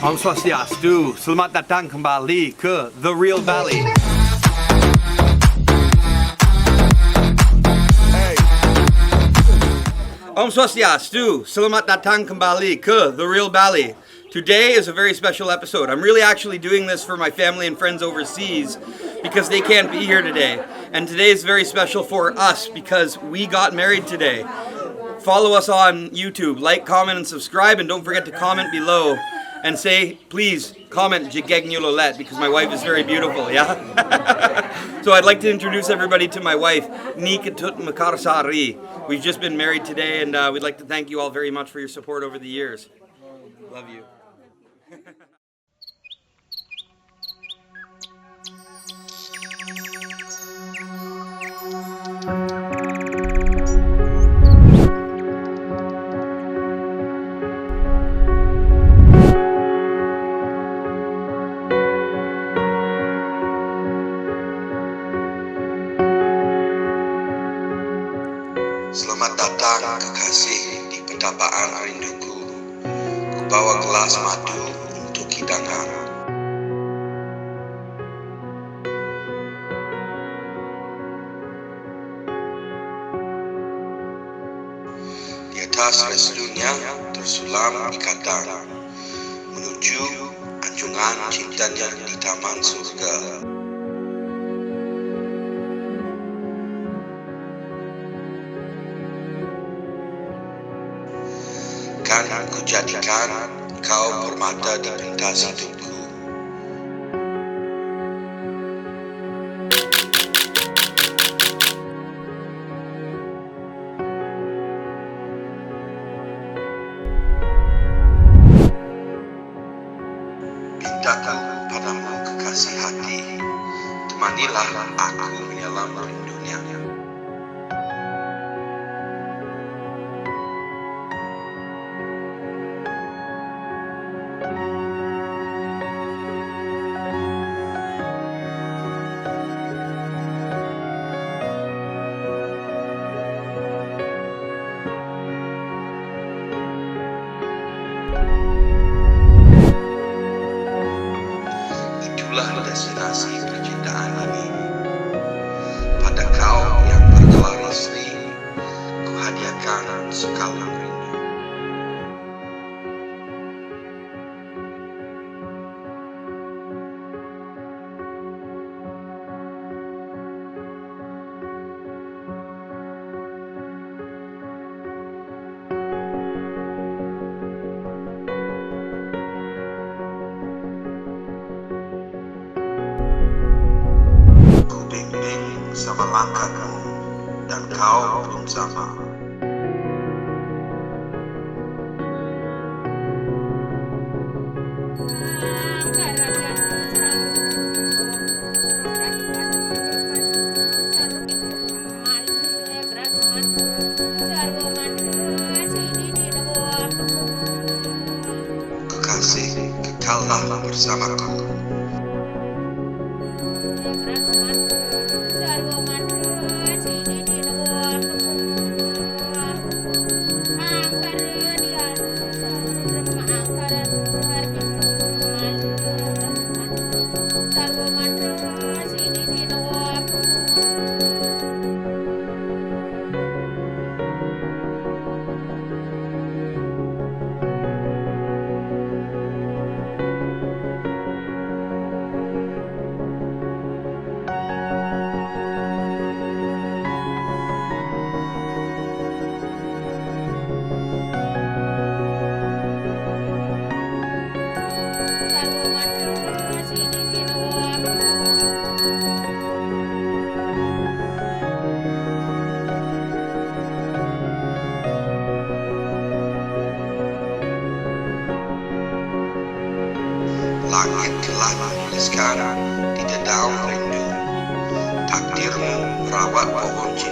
Om Swastiastu, selamat datang kembali ke The Real Bali. Om Swastiastu, selamat datang kembali ke The Real Bali. Today is a very special episode. I'm really actually doing this for my family and friends overseas because they can't be here today. And today is very special for us because we got married today. Follow us on YouTube, like, comment, and subscribe, and don't forget to comment below and say, please, comment Jigeg Nyulolet because my wife is very beautiful, yeah? So I'd like to introduce everybody to my wife, Ketut Mekar Sari. We've just been married today, and we'd like to thank you all very much for your support over the years. Love you. Selamat datang kekasih di petapaan rinduku. Kubawa gelas madu untuk hidangan. Di atas restunya tersulam ikatan menuju anjungan cintanya di Taman Surga. Kan kujadikan kau permata di pentas hidupku. Pintaku padamu kekasih hati, temanilah aku menyelam rindunya. Itulah destinasi percintaan ini. Pada kau yang bergelar istri, ku hadiahkan sekalung rindu. Sama langkahmu dan kau pun sama. Kekasih, kekallah bersamaku. Langit telah menuliskan di dalam rindu, takdirmu merawat pohon cinta.